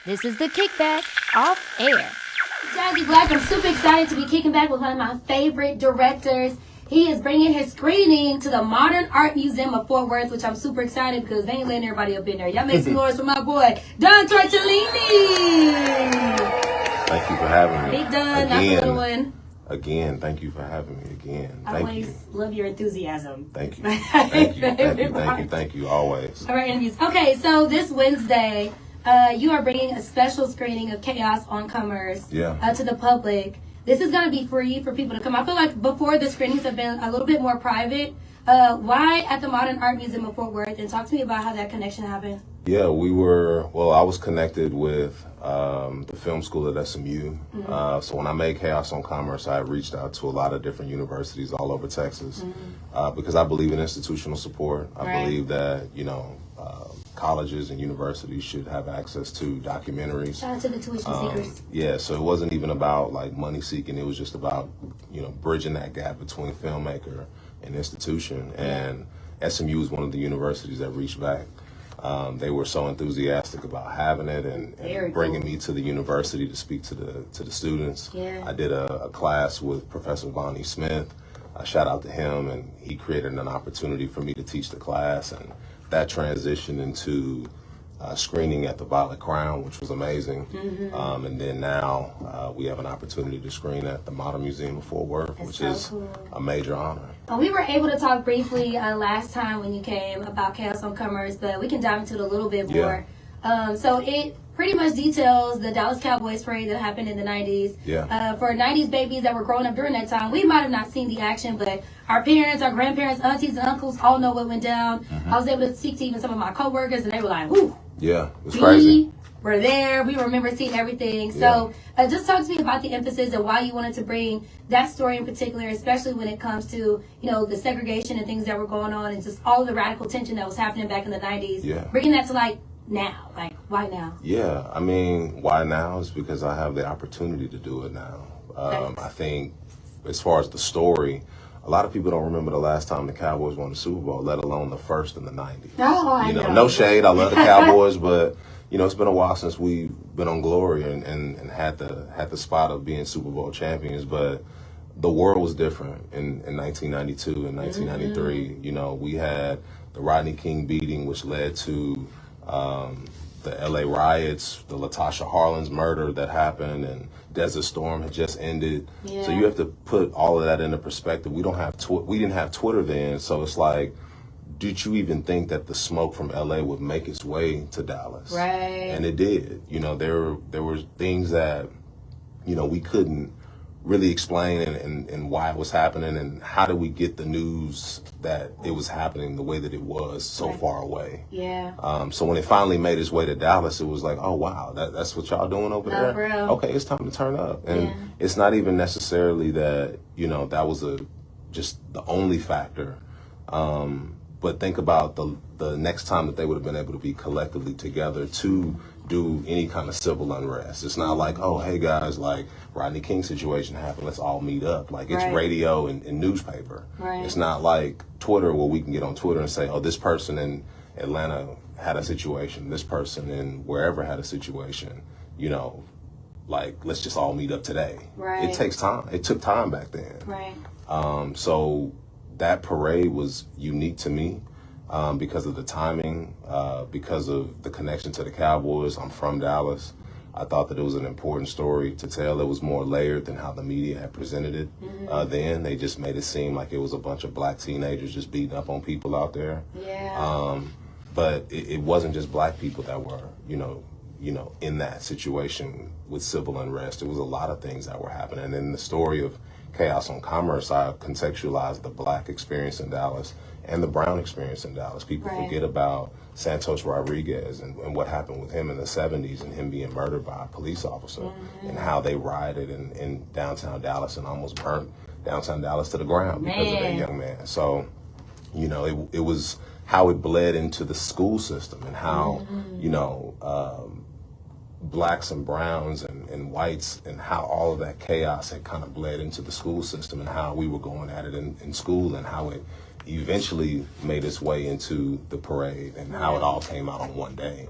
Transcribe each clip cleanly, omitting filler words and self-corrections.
This is the Kickback Off Air. Jazzy Black, I'm super excited to be kicking back with one of my favorite directors. He is bringing his screening to the Modern Art Museum of Fort Worth, which I'm super excited because they ain't letting everybody up in there. Y'all make some noise for my boy, Don Tortellini. Thank you for having me. Big Don, not the little one. Again, thank you for having me again. I always love your enthusiasm. Thank you. Thank you, always. All right, interviews. Okay, so this Wednesday, you are bringing a special screening of Chaos on Commerce to the public. This is going to be free for people to come. I feel like before the screenings have been a little bit more private. Why at the Modern Art Museum of Fort Worth? And talk to me about how that connection happened. Yeah, I was connected with the film school at SMU. So when I made Chaos on Commerce, I reached out to a lot of different universities all over Texas because I believe in institutional support. I believe that, colleges and universities should have access to documentaries. Shout out to the tuition seekers. Yeah, so it wasn't even about like money seeking. It was just about, bridging that gap between filmmaker and institution. And SMU is one of the universities that reached back. They were so enthusiastic about having it and bringing me to the university to speak to the students. Yeah. I did a class with Professor Vonnie Smith. Shout out to him, and he created an opportunity for me to teach the class, and that transitioned into screening at the Violet Crown, which was amazing. And then now we have an opportunity to screen at the Modern Museum of Fort Worth, which is a major honor. We were able to talk briefly last time when you came about Chaos on Commerce, but we can dive into it a little bit more. So it pretty much details the Dallas Cowboys Parade that happened in the 90s. For 90s babies that were growing up during that time, we might have not seen the action, but our parents, our grandparents, aunties, and uncles all know what went down. I was able to speak to even some of my coworkers, and they were like, whoo. Yeah, it was crazy. We're there. We remember seeing everything. So just talk to me about the emphasis and why you wanted to bring that story in particular, especially when it comes to, the segregation and things that were going on and just all the radical tension that was happening back in the 90s. Bringing that to now. Why now? Yeah, I mean, why now is because I have the opportunity to do it now. I think as far as the story, a lot of people don't remember the last time the Cowboys won the Super Bowl, let alone the first in the 90s. Oh, I know. No shade. I love the Cowboys, but it's been a while since we've been on glory and had the spot of being Super Bowl champions. But the world was different in 1992 and 1993. We had the Rodney King beating, which led to the LA riots, the Latasha Harlins murder that happened, and Desert Storm had just ended. So you have to put all of that into perspective. We didn't have Twitter then, so it's like, did you even think that the smoke from LA would make its way to Dallas? Right. And it did. There were things that we couldn't really explain and why it was happening, and how did we get the news that it was happening the way that it was so far away. So when it finally made its way to Dallas, it was like, oh wow, that's what y'all doing over there? Real. Okay, it's time to turn up. And it's not even necessarily that that was just the only factor, but think about the next time that they would have been able to be collectively together to do any kind of civil unrest. It's not like, oh, hey guys, like Rodney King situation happened, let's all meet up. Like it's radio and newspaper. It's not like Twitter where we can get on Twitter and say, oh, this person in Atlanta had a situation, this person in wherever had a situation, like let's just all meet up today. It takes time. It took time back then. So that parade was unique to me. Because of the timing, because of the connection to the Cowboys. I'm from Dallas. I thought that it was an important story to tell. It was more layered than how the media had presented it. Then they just made it seem like it was a bunch of black teenagers just beating up on people out there. But it wasn't just black people that were, in that situation with civil unrest. It was a lot of things that were happening. And in the story of Chaos on Commerce, I contextualized the black experience in Dallas and the brown experience in Dallas. People forget about Santos Rodriguez and what happened with him in the 70s and him being murdered by a police officer and how they rioted in downtown Dallas and almost burnt downtown Dallas to the ground because of that young man. So, it was how it bled into the school system and how, blacks and browns and whites and how all of that chaos had kind of bled into the school system and how we were going at it in school and how it eventually made its way into the parade and how it all came out on one day.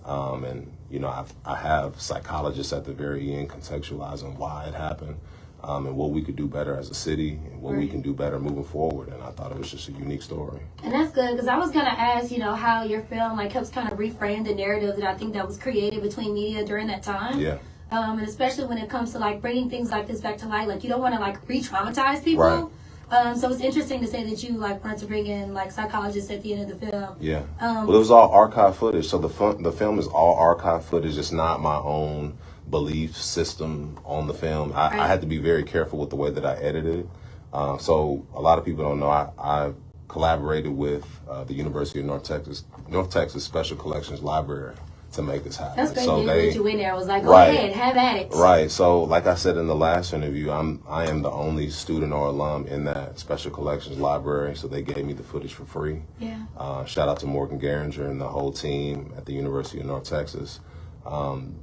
And, you know, I have psychologists at the very end contextualizing why it happened, and what we could do better as a city and what we can do better moving forward. And I thought it was just a unique story. And that's good, because I was going to ask, you know, how your film like helps kind of reframe the narrative that I think that was created between media during that time. Yeah. And especially when it comes to like bringing things like this back to light, like you don't want to like re-traumatize people. Right. So it's interesting to say that you like wanted to bring in like psychologists at the end of the film. Yeah. Well, it was all archive footage. So the film is all archive footage. It's not my own belief system on the film. I had to be very careful with the way that I edited it. So a lot of people don't know I collaborated with the University of North Texas Special Collections Library to make this happen. That's great. So they let you in there. I was like, go ahead, have at it. Right. So like I said in the last interview, I am the only student or alum in that Special Collections Library. So they gave me the footage for free. Yeah. Shout out to Morgan Garinger and the whole team at the University of North Texas.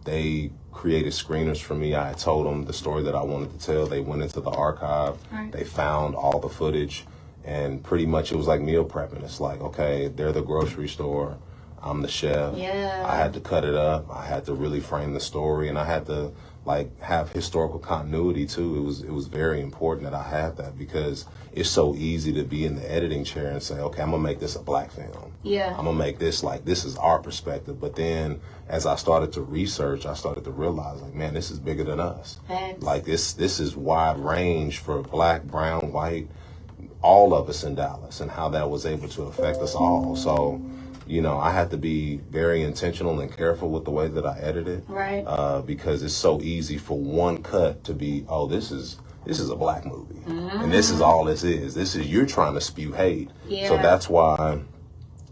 They created screeners for me. I had told them the story that I wanted to tell. They went into the archive. Right. They found all the footage, and pretty much it was like meal prepping. It's like, okay, they're the grocery store. I'm the chef. Yeah. I had to cut it up. I had to really frame the story, and I had to like have historical continuity too. It was very important that I have that, because it's so easy to be in the editing chair and say, okay, I'm gonna make this a black film. Yeah. I'm gonna make this like this is our perspective. But then as I started to research, I started to realize like, man, this is bigger than us. Thanks. Like this is wide range for black, brown, white, all of us in Dallas, and how that was able to affect us all. So, you know, I had to be very intentional and careful with the way that I edit it. Right. Because it's so easy for one cut to be, oh, this is a black movie. And this is all this is. This is, you're trying to spew hate. Yeah. So that's why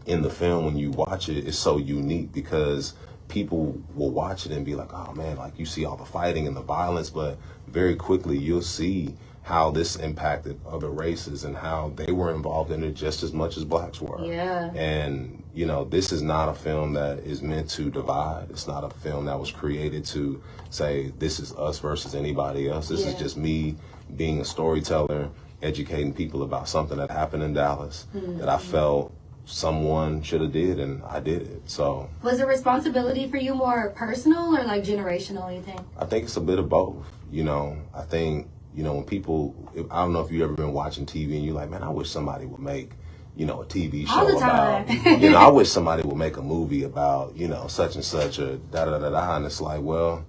in the film, when you watch it, it's so unique, because people will watch it and be like, oh man, like you see all the fighting and the violence, but very quickly you'll see how this impacted other races and how they were involved in it just as much as blacks were. Yeah. And, you know, this is not a film that is meant to divide. It's not a film that was created to say this is us versus anybody else. This is just me being a storyteller, educating people about something that happened in Dallas that I felt someone should have did, and I did it. So was the responsibility for you more personal or like generational, you think? I think it's a bit of both. You know, I think, you know, when people, I don't know if you've ever been watching TV and you're like, man, I wish somebody would make, you know, a TV show all the time. about, you know, I wish somebody would make a movie about, you know, such and such or da-da-da-da. And it's like, well,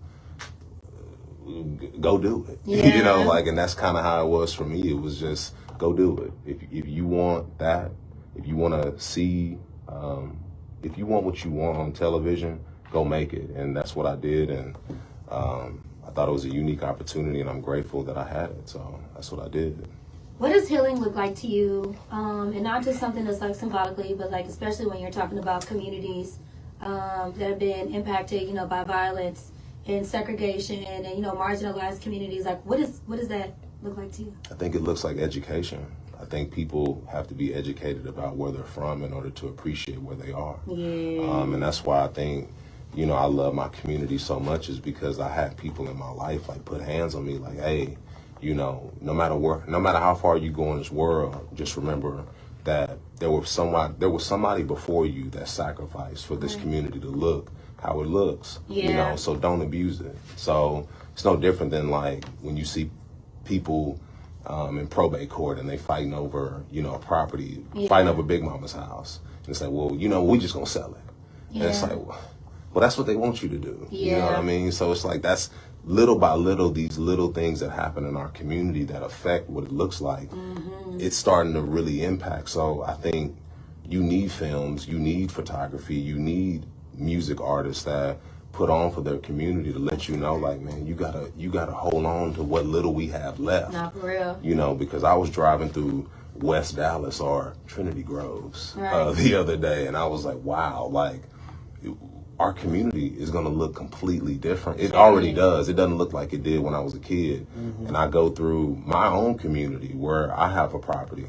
go do it. Yeah. You know, like, and that's kind of how it was for me. It was just, go do it. If you want that, if you want to see, if you want what you want on television, go make it. And that's what I did. And I thought it was a unique opportunity, and I'm grateful that I had it. So that's what I did. What does healing look like to you? And not just something that's like symbolically, but like especially when you're talking about communities that have been impacted, you know, by violence and segregation and, you know, marginalized communities. Like, what does that look like to you? I think it looks like education. I think people have to be educated about where they're from in order to appreciate where they are. Yeah. And that's why I think, you know, I love my community so much, is because I had people in my life like put hands on me like, hey, you know, no matter how far you go in this world, just remember that there was somebody before you that sacrificed for this community to look how it looks. Yeah. You know, so don't abuse it. So it's no different than like when you see people in probate court and they fighting over, you know, a property, fighting over Big Mama's house. And it's like, well, you know, we're just gonna sell it. And it's like, well, that's what they want you to do. Yeah. You know what I mean? So it's like, that's little by little, these little things that happen in our community that affect what it looks like. It's starting to really impact. So I think you need films, you need photography, you need music artists that put on for their community to let you know, like, man, you gotta hold on to what little we have left. Not for real. You know, because I was driving through West Dallas or Trinity Groves the other day, and I was like, wow, like, our community is going to look completely different. It already does. It doesn't look like it did when I was a kid. And I go through my own community where I have a property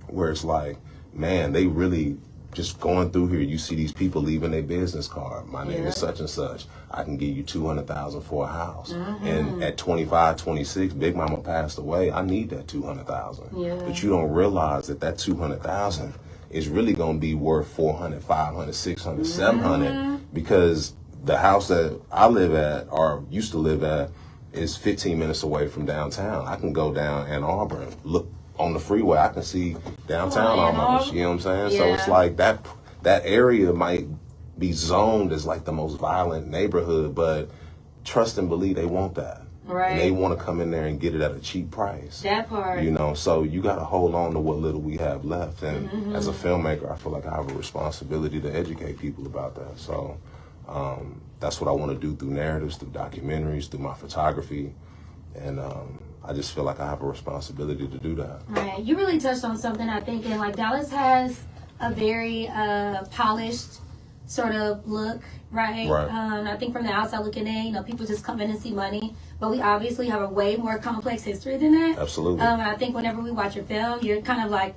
where it's like, man, they really just going through here. You see these people leaving their business card. My name is such and such. I can give you $200,000 for a house. And at 25, 26, Big Mama passed away. I need that $200,000. But you don't realize that $200,000 is really going to be worth $400, $500, $600, $700 because the house that I live at or used to live at is 15 minutes away from downtown. I can go down Ann Arbor and look on the freeway. I can see downtown almost. You know what I'm saying? Yeah. So it's like that area might be zoned as like the most violent neighborhood, but trust and believe they want that. Right. And they want to come in there and get it at a cheap price. That part. You know, so you got to hold on to what little we have left. And as a filmmaker, I feel like I have a responsibility to educate people about that. So that's what I want to do through narratives, through documentaries, through my photography. And I just feel like I have a responsibility to do that. Right. You really touched on something, I think, and like Dallas has a very polished sort of look, right? I think from the outside looking in, you know, people just come in and see money, but we obviously have a way more complex history than that. Absolutely. I think whenever we watch your film, you're kind of like,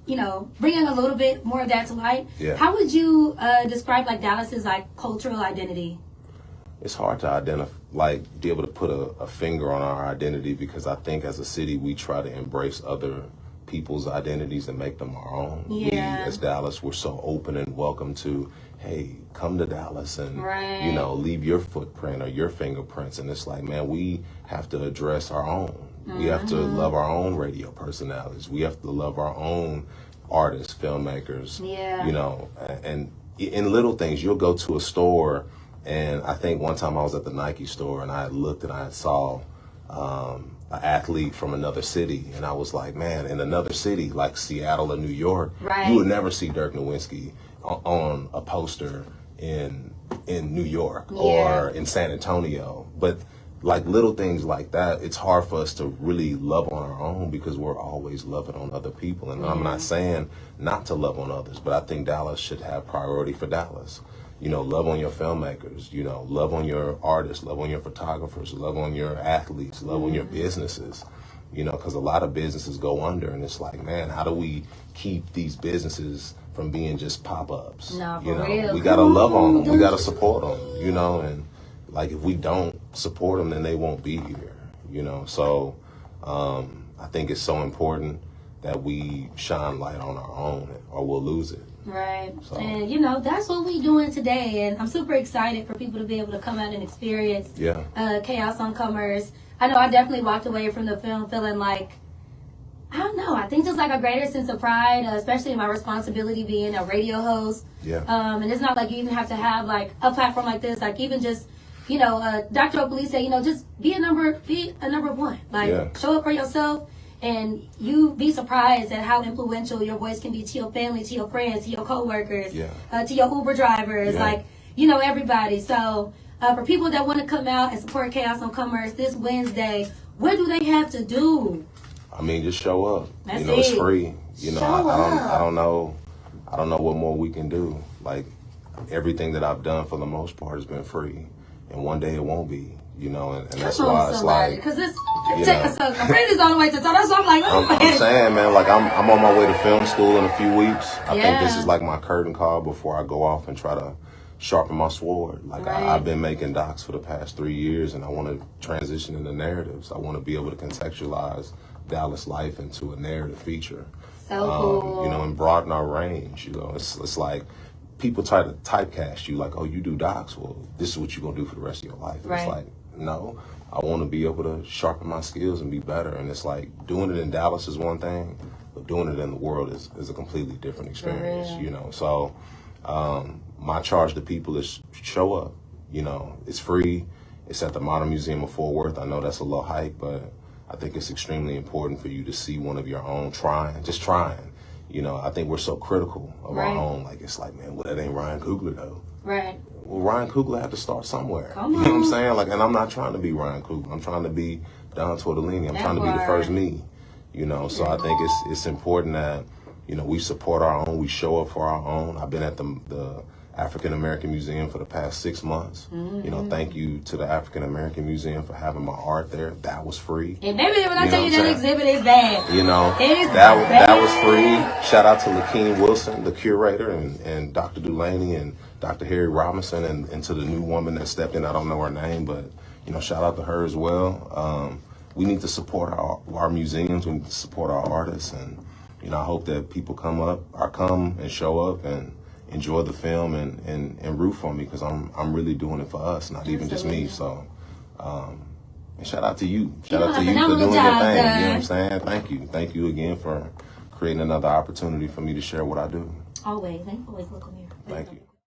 you know, bringing a little bit more of that to light. Yeah. How would you describe like Dallas's like cultural identity? It's hard to identify, like, be able to put a finger on our identity, because I think as a city we try to embrace other people's identities and make them our own. Yeah. We, as Dallas, we're so open and welcome to, hey, come to Dallas and, you know, leave your footprint or your fingerprints. And it's like, man, we have to address our own. We have to love our own radio personalities. We have to love our own artists, filmmakers. Yeah. You know, and in little things, you'll go to a store, and I think one time I was at the Nike store and I had looked and I saw an athlete from another city, and I was like, man, in another city like Seattle or New York, you would never see Dirk Nowitzki on a poster in New York or in San Antonio. But like little things like that, it's hard for us to really love on our own because we're always loving on other people. And I'm not saying not to love on others, but I think Dallas should have priority for Dallas. You know, love on your filmmakers, you know, love on your artists, love on your photographers, love on your athletes, love on your businesses, you know, because a lot of businesses go under, and it's like, man, how do we keep these businesses from being just pop-ups? No, you know, real. we got to love on them, we got to support them, you know, and like if we don't support them, then they won't be here, you know. So I think it's so important that we shine light on our own, or we'll lose it. Right. So. And, you know, that's what we're doing today. And I'm super excited for people to be able to come out and experience Chaos on Commerce. I know I definitely walked away from the film feeling like, I don't know, I think just like a greater sense of pride, especially in my responsibility being a radio host. Yeah. And it's not like you even have to have like a platform like this, like even just, you know, Dr. Police said, you know, just be a number one. Like show up for yourself. And you be surprised at how influential your voice can be to your family, to your friends, to your coworkers, to your Uber drivers, like, you know, everybody. So for people that want to come out and support Chaos on Commerce this Wednesday, what do they have to do? I mean, just show up. You know, it's free. You know, I don't know what more we can do. Like, everything that I've done for the most part has been free, and one day it won't be. You know, and that's why it's like, because it's a friend is on the way to talk. That's why I'm like, I'm saying, man, like I'm on my way to film school in a few weeks. I think this is like my curtain call before I go off and try to sharpen my sword. Like I've been making docs for the past 3 years, and I want to transition into narratives. I want to be able to contextualize Dallas life into a narrative feature. So cool. You know, and broaden our range. You know, it's like people try to typecast you, like, oh, you do docs. Well, this is what you're gonna do for the rest of your life. It's like, no, I want to be able to sharpen my skills and be better. And it's like doing it in Dallas is one thing, but doing it in the world is a completely different experience, you know. So my charge to people is show up. You know, it's free. It's at the Modern Museum of Fort Worth. I know that's a little hype, but I think it's extremely important for you to see one of your own trying. You know, I think we're so critical of our own. Like, it's like, man, well, that ain't Ryan Coogler, though. Right. Well, Ryan Coogler had to start somewhere. You know what I'm saying? Like, and I'm not trying to be Ryan Coogler. I'm trying to be Don Tortellini. I'm trying to be the first me. You know, so I think it's important that, you know, we support our own. We show up for our own. I've been at the African American Museum for the past 6 months. You know, thank you to the African American Museum for having my art there. That was free. And maybe when I tell you that exhibit is bad. You know, that was free. Shout out to Lakeen Wilson, the curator, and Dr. Delaney and Dr. Harry Robinson, and to the new woman that stepped in. I don't know her name, but, you know, shout out to her as well. We need to support our museums. We need to support our artists. And, you know, I hope that people come and show up and enjoy the film and root for me, because I'm really doing it for us, not even just me. So, and shout out to you. Shout out to you for doing your thing. You know what I'm saying? Thank you again for creating another opportunity for me to share what I do. Always. Always welcome here. Thank you.